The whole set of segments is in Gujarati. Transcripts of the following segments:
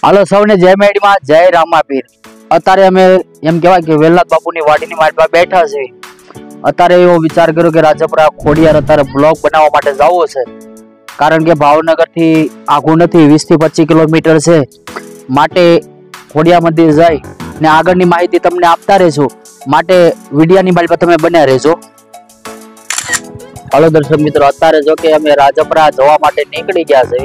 હાલો સૌને જય મેડીમાં જય રામાપીર। અત્યારે અમે એમ કહેવાય કે વેલનાથ બાપુની વાડીની મારી બેઠા છે। અત્યારે એવો વિચાર કર્યો કે રાજપરા ખોડિયાર અત્યારે બ્લોગ બનાવવા માટે જવું છે, કારણ કે ભાવનગર થી આઘું નથી, 20 થી 25 કિલોમીટર છે। માટે ખોડિયાર મંદિર જાય ને આગળની માહિતી તમને આપતા રહેજો, માટે વિડિયાની મારી પર તમે બન્યા રહેજો। હાલો દર્શક મિત્રો, અત્યારે જો કે અમે રાજપરા જવા માટે નીકળી ગયા છે,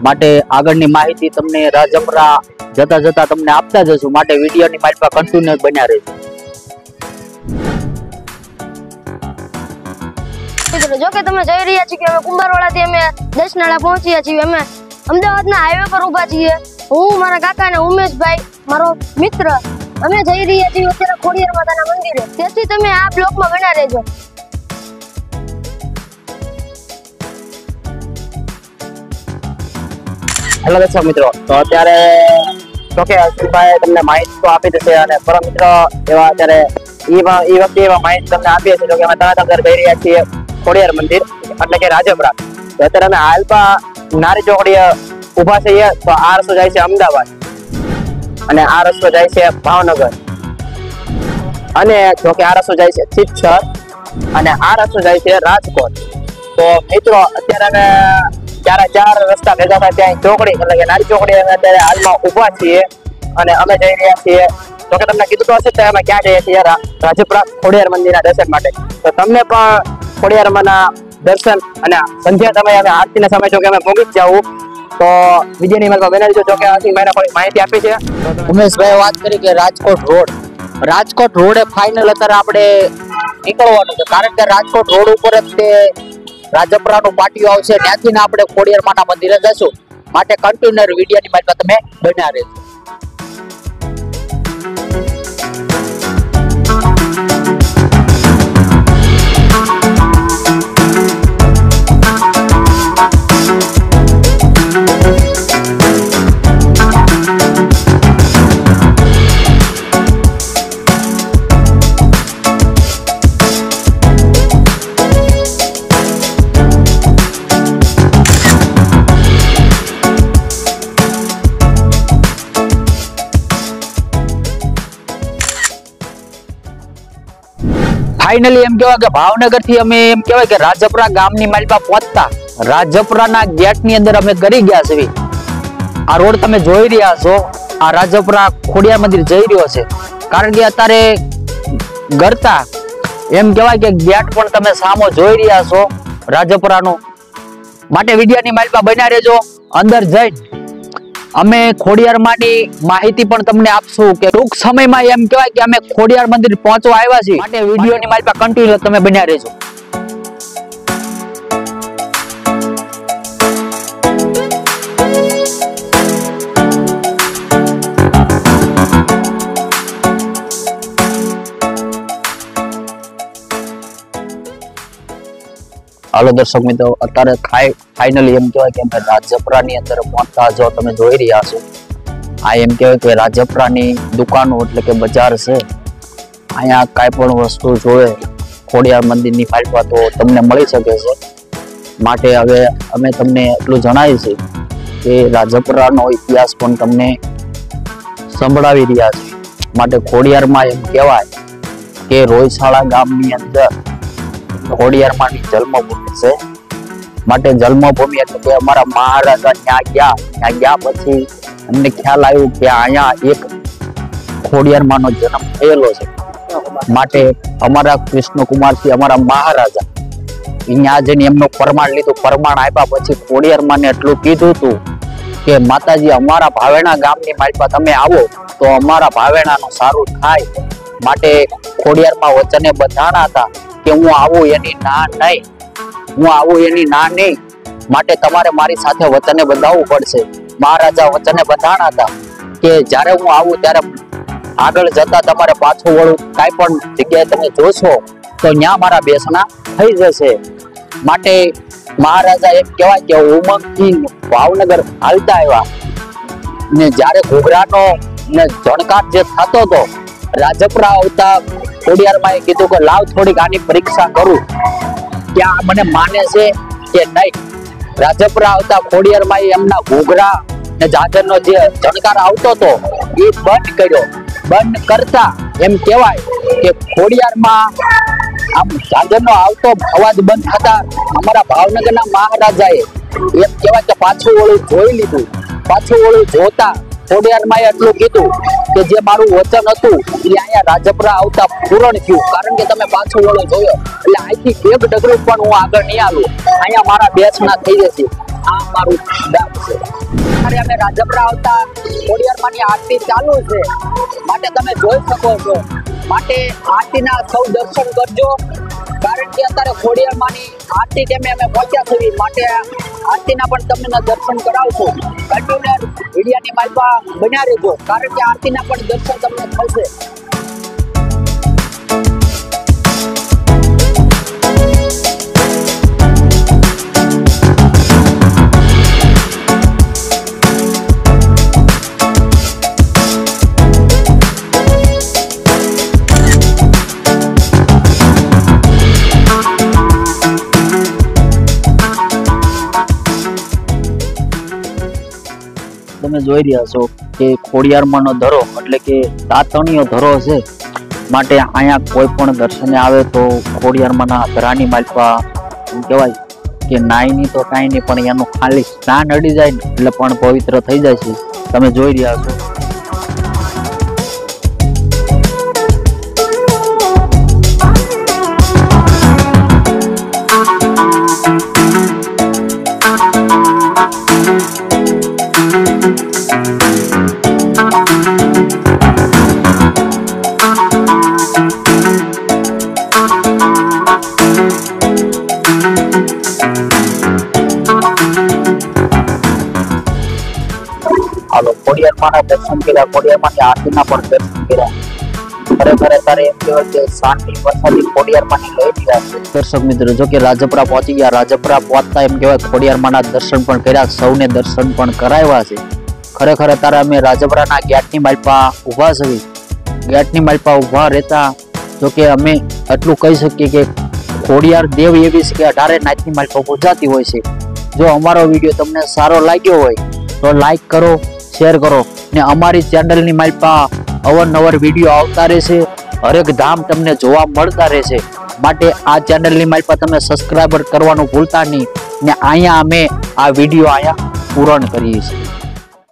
માટે આગળની માહિતી તમને રાજપરા જતા જતા તમને આપતા જશું, માટે વિડિયોની મારી પર કન્ટિન્યુ બન્યા રહેજો। મિત્રો જો કે તમે જઈ રહ્યા છો કે અમે કુંભારવાડાથી અમે દસનાળા પહોંચ્યા છીએ। અમે અમદાવાદના હાઈવે પર ઊભા છીએ। હું, મારા કાકા અને ઉમેશભાઈ મારો મિત્ર અમે જઈ રહ્યા છીએ અત્યારે ખોડિયાર માતાના મંદિરે, તેથી તમે આ બ્લોગમાં બન્યા રહેજો। હેલો દર્શક મિત્રો, તો અત્યારે તો કે અશ્વિનભાઈ તમને માહિતી તો આપી દેશે, અને પરમ મિત્ર એવા અત્યારે એ વખતે એવા માહિતી તમને આપીએ છીએ કે અમે તરત જઈ રહ્યા છીએ ખોડિયાર મંદિર એટલે કે રાજપરા। તો અત્યારે અમે હાલપા નારી ચોકડીએ ઊભા છીએ। તો આ રસ્તો જાય છે અમદાવાદ અને આ રસ્તો જાય છે ભાવનગર, અને જો કે આ રસ્તો જાય છે સિદ્ધસર અને આ રસ્તો જાય છે રાજકોટ। તો મિત્રો અત્યારે અમે ચાર રસ્તા ભેગા થાય ત્યાં ચોકડી એટલે કે નારી ચોકડી અમે અત્યારે હાલમાં ઊભા છીએ અને અમે જઈ રહ્યા છીએ। તો કે તમને કીધું તો હશે કે અમે ક્યાં જઈએ છીએ, રાજપરા ખોડિયાર મંદિરના દર્શન માટે। તો તમને પણ ખોડિયારમાંના દર્શન અને સંધ્યા સમયે અમે આરતીના સમય જો કે અમે પહોંચી જ જાવું। તો વિજયની મારી પાસે બનાવી જો કે માહિતી આપી છે ઉમેશભાઈ વાત કરી કે રાજકોટ રોડે ફાઇનલ અત્યારે આપણે નીકળવાનું છે, કારણ કે રાજકોટ રોડ ઉપર જ તે રાજપરાનું પાટિયું આવશે, ત્યાંથી આપણે ખોડિયાર માના મંદિરે જશું, માટે કન્ટિન્યુઅર વિડિયોની મારી પાસે તમે બન્યા રહેજો। ફાઇનલી એમ કહેવાય કે ભાવનગર થી અમે એમ કહેવાય કે રાજપરા ગામની માલપા પહોંચતા રાજપરાના ગેટ ની અંદર અમે કરી ગયા છીએ। આ રોડ તમે જોઈ રહ્યા છો, આ રાજપરા ખોડિયાર મંદિર જઈ રહ્યો છે, કારણ કે અત્યારે ગરતા એમ કહેવાય કે ગેટ પણ તમે સામો જોઈ રહ્યા છો રાજપરાનો, માટે વિડિયાની માલપા બન્યા રહેજો। અંદર જઈ અમે ખોડિયાર માની માહિતી પણ તમને આપશું કે ટૂંક સમયમાં એમ કહેવાય કે અમે ખોડિયાર મંદિર પહોંચવા આવ્યા છીએ, માટે વિડિયોની મારી પાસે કન્ટિન્યુ તમે બન્યા રહેજો। હાલો દર્શક મિત્રો, અત્યારે ફાઇનલી એમ કહેવાય કે અમે રાજપરાની અંદર પહોંચતા જો તમે જોઈ રહ્યા છો, આ એમ કહેવાય કે રાજપરાની દુકાનો એટલે કે બજાર છે। અહીંયા કાંઈ પણ વસ્તુ જોવે ખોડિયાર મંદિરની ફાઇલમાં તો તમને મળી શકે છે, માટે હવે અમે તમને એટલું જણાવીશું કે રાજપરાનો ઇતિહાસ પણ તમને સંભળાવી રહ્યા છે। માટે ખોડિયારમાં એમ કહેવાય કે રોયશાળા ગામની અંદર ખોડિયાર માની જન્મભૂમિ છે, માટે જન્મભૂમિ એટલે કે અમારા મહારાજા ત્યાં ગયા પછી અમને ખ્યાલ આવ્યું કે અહીંયા એક ખોડિયાર માનો જન્મ થયેલો છે, માટે અમારા કૃષ્ણકુમાર થી અમારા મહારાજા અહીંયા જઈને એમનું પ્રમાણ લીધું। પ્રમાણ આપ્યા પછી ખોડિયાર માને એટલું કીધું હતું કે માતાજી અમારા ભાવેણા ગામની મારી પાસે તમે આવો તો અમારા ભાવેણાનું સારું થાય, માટે ખોડિયારમાં વચને બંધાણા હતા કે હું આવું એની ના નહીં, માટે તમારે મારી સાથે વચને બંધાવવું પડશે। મહારાજા વચને બંધાણા હતા કે જ્યારે હું આવું ત્યારે આગળ જતા તમારે પાછું વળું, કાંઈ પણ જગ્યાએ તમે જોશો તો ત્યાં મારા બેસણા થઈ જશે। માટે મહારાજા એમ કહેવાય કે ઉમંગથી ભાવનગર હાલતા આવ્યા ને જ્યારે ઘૂઘરાનો ને જણકાર જે થતો હતો રાજપરા આવતા ખોડિયારમાં કીધું કે લાવ થોડીક આની પરીક્ષા કરું, ક્યાં મને માને છે કે નહીં। રાજપરા આવતા ખોડિયારમાં એમના ઘૂઘરા ને જાજરનો જે જણકાર આવતો હતો એ બંધ કર્યો. બંધ કરતા એમ કહેવાય કે ખોડિયારમાં આમ જાજરનો આવતો અવાજ બંધ થતા અમારા ભાવનગરના મહારાજાએ એમ કહેવાય કે પાછું ઓળું જોઈ લીધું. પાછું ઓળું જોતા ખોડિયારમાં એટલું કીધું કે જે મારું વચન હતું એ અહીંયા રાજપરા આવતા પૂરણ થયું. કારણ કે તમે પાછું ઓળું જોયો એટલે અહીંથી એક ડગરું પણ હું આગળ નહીં આવું. અહીંયા મારા બેસણા થઈ જશે. આ મારું ગામ છે. ત્યારે અમે રાજપરા આવતા ખોડિયારમાંની આરતી ચાલુ છે માટે તમે જોઈ શકો છો. માટે આરતીના સૌ દર્શન કરજો. કારણ કે અત્યારે ખોડિયારમાંની આરતી ટાઈમે અમે પહોંચ્યા છીએ માટે આરતીના પણ તમને દર્શન કરાવશું. કન્ટિન્યુઅર વિડિયાની માલપા બન્યા રહેજો કારણ કે આરતીના પણ દર્શન તમને થશે. તમે જોઈ રહ્યા છો કે ખોડિયારમાંનો ધરો એટલે કે તાતણીયો ધરો છે. માટે અહીંયા કોઈ પણ દર્શને આવે તો ખોડિયારમાંના ધરાની માલપા એમ કહેવાય કે નાઈની તો કાંઈ નહીં પણ એનું ખાલી સ્નાન અડી જાય ને એટલે પણ પવિત્ર થઈ જાય છે. તમે જોઈ રહ્યા છો. હાલો ખોડિયારમાંના દર્શન કર્યા, ખોડિયારમાંની આરતીના પણ દર્શન કર્યા. ખરેખર તારે એમ કહેવાય કે શાંતિ વરસાદી ખોડિયારમાંની લઈ રહ્યા છે. દર્શક મિત્રો જો કે રાજપરા પહોંચી ગયા. રાજપરા પહોંચતા એમ કહેવાય ખોડિયારમાંના દર્શન પણ કર્યા. સૌને દર્શન પણ કરાવ્યા છે. ખરેખર તારે અમે રાજપરાના ગેટની માલપા ઊભા છીએ. ગેટની માલપા ઊભા રહેતા જો કે અમે એટલું કહી શકીએ કે ખોડિયાર દેવ એવી છે કે 18 નાચની માલપા પૂજાતી હોય છે. જો અમારો વિડીયો તમને સારો લાગ્યો હોય તો લાઈક કરો, શેર કરો ને અમારી ચેનલની માલપા અવારનવાર વિડીયો આવતા રહેશે. હરેક ધામ તમને જોવા મળતા રહેશે. માટે આ ચેનલની માલપા તમે સબસ્ક્રાઈબર કરવાનું ભૂલતા નહીં. ને અહીંયા અમે આ વિડીયો અહીંયા પૂર્ણ કરીએ છીએ.